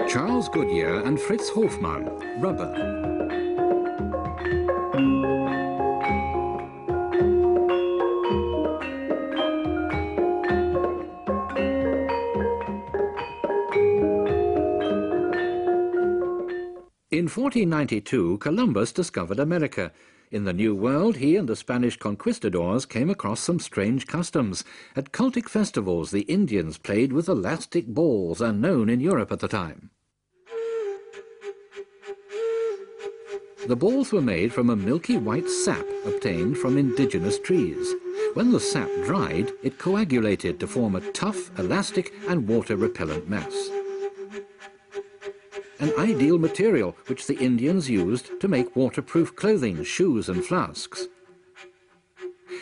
Charles Goodyear and Fritz Hofmann, rubber. In 1492, Columbus discovered America. In the New World, he and the Spanish conquistadors came across some strange customs. At cultic festivals, the Indians played with elastic balls, unknown in Europe at the time. The balls were made from a milky white sap obtained from indigenous trees. When the sap dried, it coagulated to form a tough, elastic and water-repellent mass. An ideal material which the Indians used to make waterproof clothing, shoes and flasks.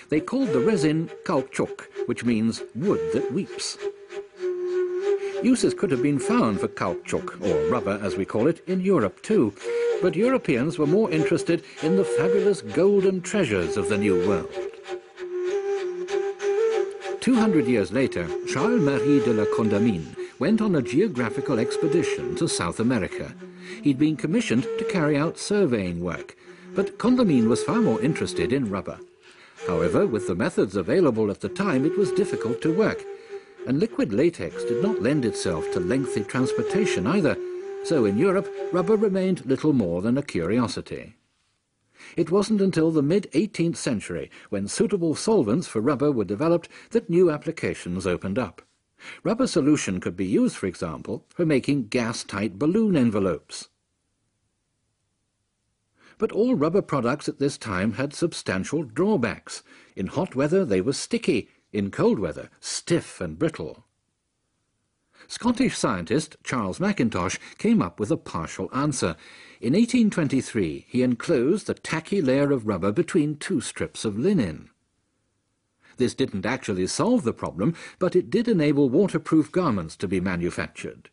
They called the resin caoutchouc, which means wood that weeps. Uses could have been found for caoutchouc, or rubber as we call it, in Europe too, but Europeans were more interested in the fabulous golden treasures of the New World. 200 years later, Charles-Marie de la Condamine went on a geographical expedition to South America. He'd been commissioned to carry out surveying work, but Condamine was far more interested in rubber. However, with the methods available at the time, it was difficult to work, and liquid latex did not lend itself to lengthy transportation either, so in Europe, rubber remained little more than a curiosity. It wasn't until the mid-18th century, when suitable solvents for rubber were developed, that new applications opened up. Rubber solution could be used, for example, for making gas-tight balloon envelopes. But all rubber products at this time had substantial drawbacks. In hot weather they were sticky, in cold weather stiff and brittle. Scottish scientist Charles Mackintosh came up with a partial answer. In 1823 he enclosed the tacky layer of rubber between two strips of linen. This didn't actually solve the problem, but it did enable waterproof garments to be manufactured.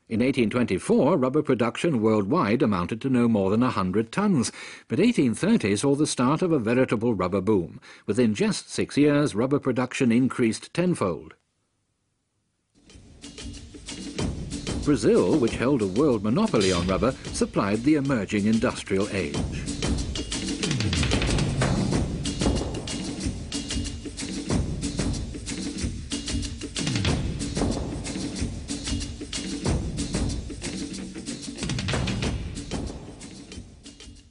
In 1824, rubber production worldwide amounted to no more than 100 tons, but 1830 saw the start of a veritable rubber boom. Within just 6 years, rubber production increased tenfold. Brazil, which held a world monopoly on rubber, supplied the emerging industrial age.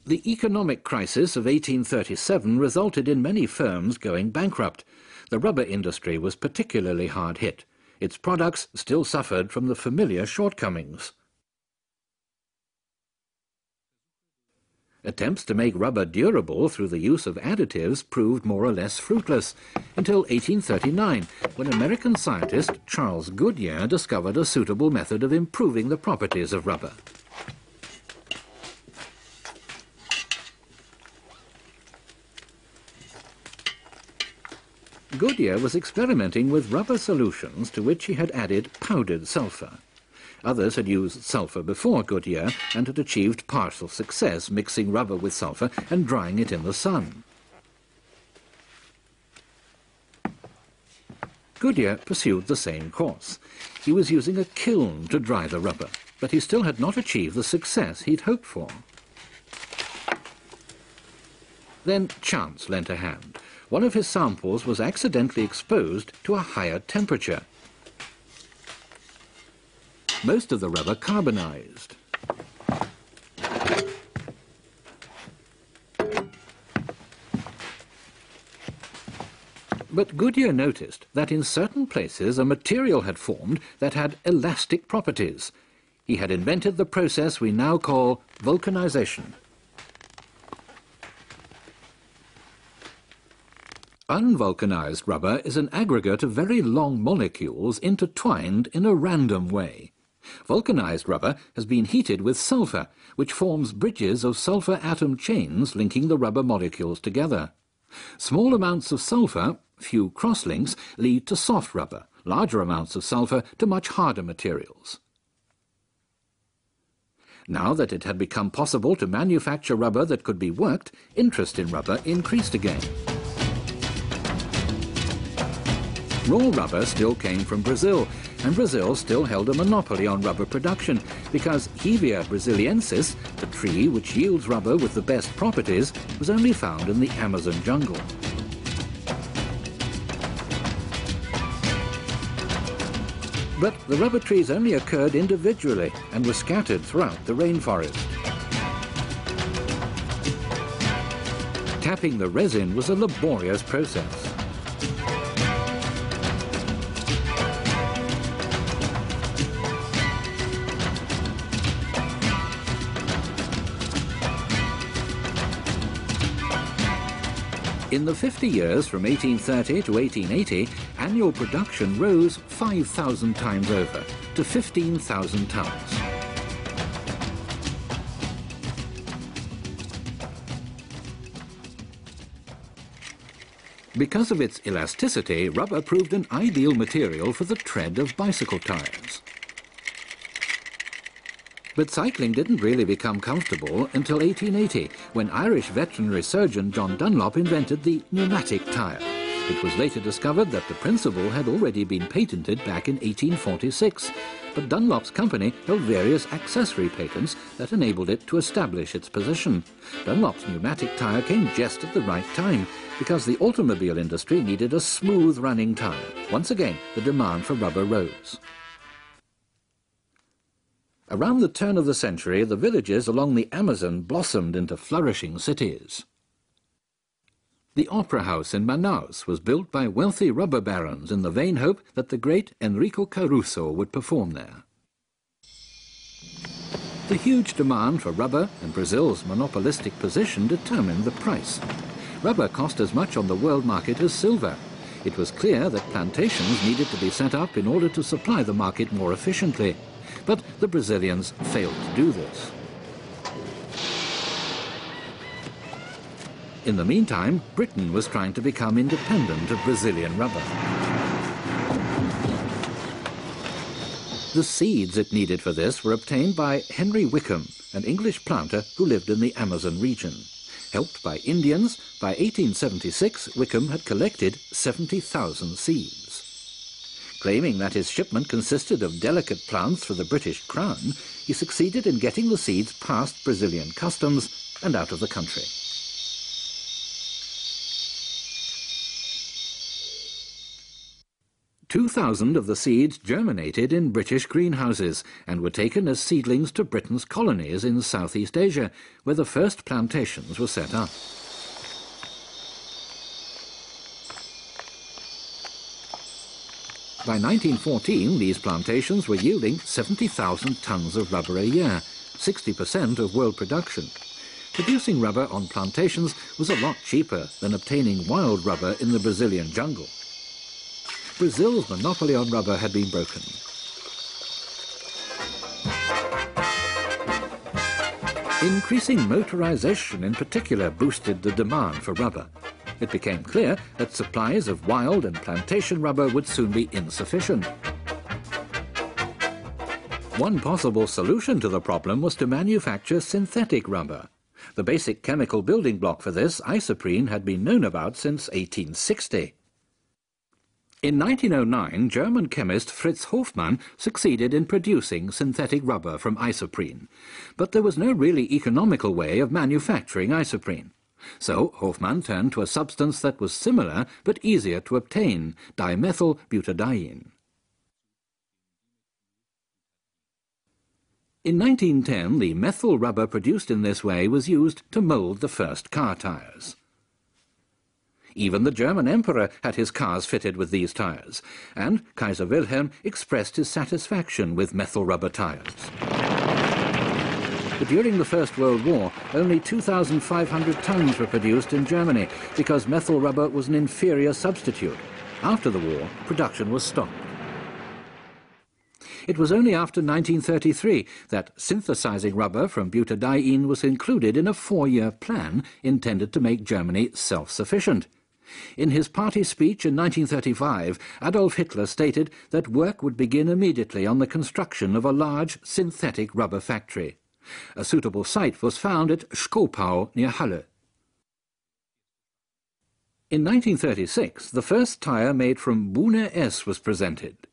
The economic crisis of 1837 resulted in many firms going bankrupt. The rubber industry was particularly hard hit. Its products still suffered from the familiar shortcomings. Attempts to make rubber durable through the use of additives proved more or less fruitless, until 1839, when American scientist Charles Goodyear discovered a suitable method of improving the properties of rubber. Goodyear was experimenting with rubber solutions to which he had added powdered sulfur. Others had used sulfur before Goodyear and had achieved partial success mixing rubber with sulfur and drying it in the sun. Goodyear pursued the same course. He was using a kiln to dry the rubber, but he still had not achieved the success he'd hoped for. Then chance lent a hand. One of his samples was accidentally exposed to a higher temperature. Most of the rubber carbonized. But Goodyear noticed that in certain places a material had formed that had elastic properties. He had invented the process we now call vulcanization. Unvulcanized rubber is an aggregate of very long molecules intertwined in a random way. Vulcanized rubber has been heated with sulfur, which forms bridges of sulfur atom chains linking the rubber molecules together. Small amounts of sulfur, few crosslinks, lead to soft rubber, larger amounts of sulfur to much harder materials. Now that it had become possible to manufacture rubber that could be worked, interest in rubber increased again. Raw rubber still came from Brazil, and Brazil still held a monopoly on rubber production because Hevea brasiliensis, the tree which yields rubber with the best properties, was only found in the Amazon jungle. But the rubber trees only occurred individually and were scattered throughout the rainforest. Tapping the resin was a laborious process. In the 50 years from 1830 to 1880, annual production rose 5,000 times over to 15,000 tons. Because of its elasticity, rubber proved an ideal material for the tread of bicycle tires. But cycling didn't really become comfortable until 1880, when Irish veterinary surgeon John Dunlop invented the pneumatic tyre. It was later discovered that the principle had already been patented back in 1846, but Dunlop's company held various accessory patents that enabled it to establish its position. Dunlop's pneumatic tyre came just at the right time, because the automobile industry needed a smooth-running tyre. Once again, the demand for rubber rose. Around the turn of the century, the villages along the Amazon blossomed into flourishing cities. The Opera House in Manaus was built by wealthy rubber barons in the vain hope that the great Enrico Caruso would perform there. The huge demand for rubber and Brazil's monopolistic position determined the price. Rubber cost as much on the world market as silver. It was clear that plantations needed to be set up in order to supply the market more efficiently. But the Brazilians failed to do this. In the meantime, Britain was trying to become independent of Brazilian rubber. The seeds it needed for this were obtained by Henry Wickham, an English planter who lived in the Amazon region. Helped by Indians, by 1876 Wickham had collected 70,000 seeds. Claiming that his shipment consisted of delicate plants for the British Crown, he succeeded in getting the seeds past Brazilian customs and out of the country. "2,000 of the seeds germinated in British greenhouses and were taken as seedlings to Britain's colonies in Southeast Asia, where the first plantations were set up. By 1914, these plantations were yielding 70,000 tons of rubber a year, 60% of world production. Producing rubber on plantations was a lot cheaper than obtaining wild rubber in the Brazilian jungle. Brazil's monopoly on rubber had been broken. Increasing motorization in particular boosted the demand for rubber. It became clear that supplies of wild and plantation rubber would soon be insufficient. One possible solution to the problem was to manufacture synthetic rubber. The basic chemical building block for this, isoprene, had been known about since 1860. In 1909, German chemist Fritz Hofmann succeeded in producing synthetic rubber from isoprene. But there was no really economical way of manufacturing isoprene. So Hofmann turned to a substance that was similar but easier to obtain, dimethyl butadiene. In 1910, the methyl rubber produced in this way was used to mould the first car tires. Even the German emperor had his cars fitted with these tires, and Kaiser Wilhelm expressed his satisfaction with methyl rubber tires. But during the First World War, only 2,500 tons were produced in Germany because methyl rubber was an inferior substitute. After the war, production was stopped. It was only after 1933 that synthesizing rubber from butadiene was included in a 4-year plan intended to make Germany self-sufficient. In his party speech in 1935, Adolf Hitler stated that work would begin immediately on the construction of a large synthetic rubber factory. A suitable site was found at Schkopau near Halle. In 1936, the first tire made from Bune S was presented.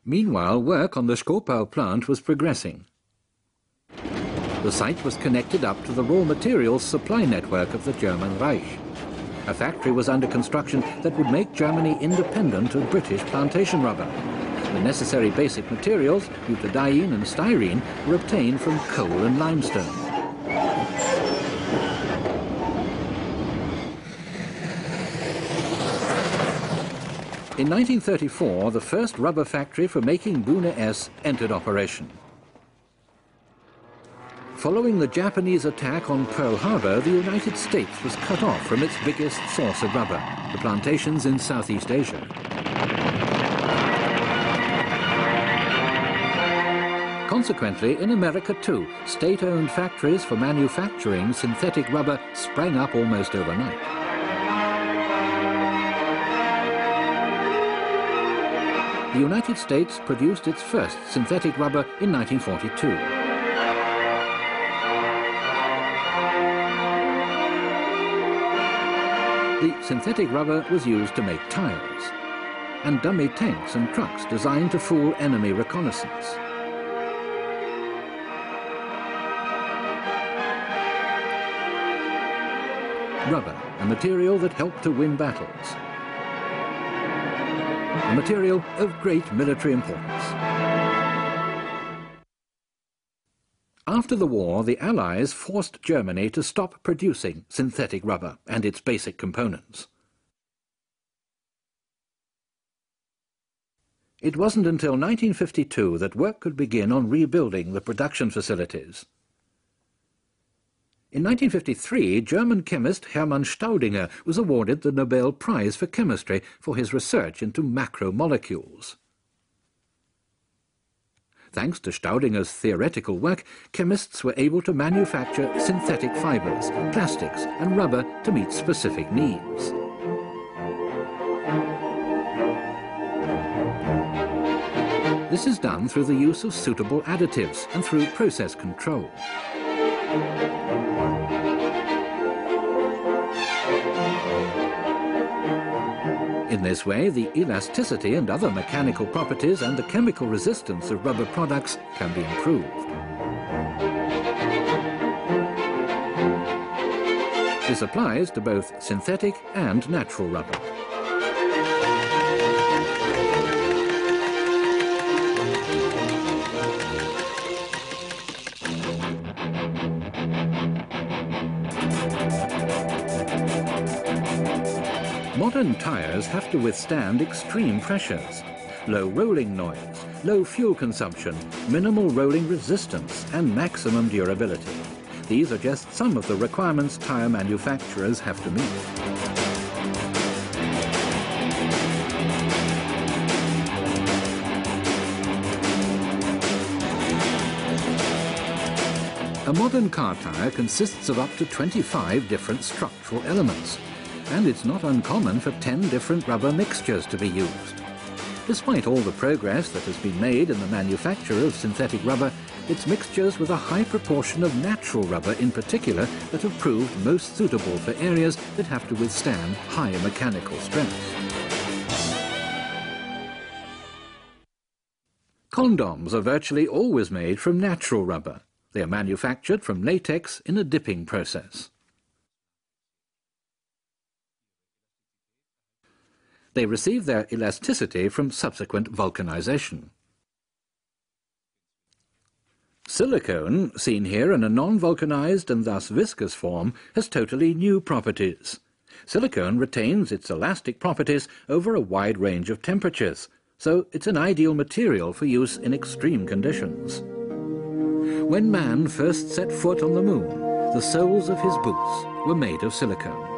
Meanwhile, work on the Schkopau plant was progressing. The site was connected up to the raw materials supply network of the German Reich. A factory was under construction that would make Germany independent of British plantation rubber. The necessary basic materials, butadiene and styrene, were obtained from coal and limestone. In 1934, the first rubber factory for making Bune S entered operation. Following the Japanese attack on Pearl Harbor, the United States was cut off from its biggest source of rubber, the plantations in Southeast Asia. Consequently, in America too, state-owned factories for manufacturing synthetic rubber sprang up almost overnight. The United States produced its first synthetic rubber in 1942. The synthetic rubber was used to make tires and dummy tanks and trucks designed to fool enemy reconnaissance. Rubber, a material that helped to win battles. A material of great military importance. After the war, the Allies forced Germany to stop producing synthetic rubber and its basic components. It wasn't until 1952 that work could begin on rebuilding the production facilities. In 1953, German chemist Hermann Staudinger was awarded the Nobel Prize for Chemistry for his research into macromolecules. Thanks to Staudinger's theoretical work, chemists were able to manufacture synthetic fibers, plastics and rubber to meet specific needs. This is done through the use of suitable additives and through process control. In this way, the elasticity and other mechanical properties and the chemical resistance of rubber products can be improved. This applies to both synthetic and natural rubber. Modern tyres have to withstand extreme pressures, low rolling noise, low fuel consumption, minimal rolling resistance and maximum durability. These are just some of the requirements tyre manufacturers have to meet. A modern car tyre consists of up to 25 different structural elements, and it's not uncommon for 10 different rubber mixtures to be used. Despite all the progress that has been made in the manufacture of synthetic rubber, it's mixtures with a high proportion of natural rubber in particular that have proved most suitable for areas that have to withstand high mechanical strength. Condoms are virtually always made from natural rubber. They are manufactured from latex in a dipping process. They receive their elasticity from subsequent vulcanization. Silicone, seen here in a non-vulcanized and thus viscous form, has totally new properties. Silicone retains its elastic properties over a wide range of temperatures, so it's an ideal material for use in extreme conditions. When man first set foot on the moon, the soles of his boots were made of silicone.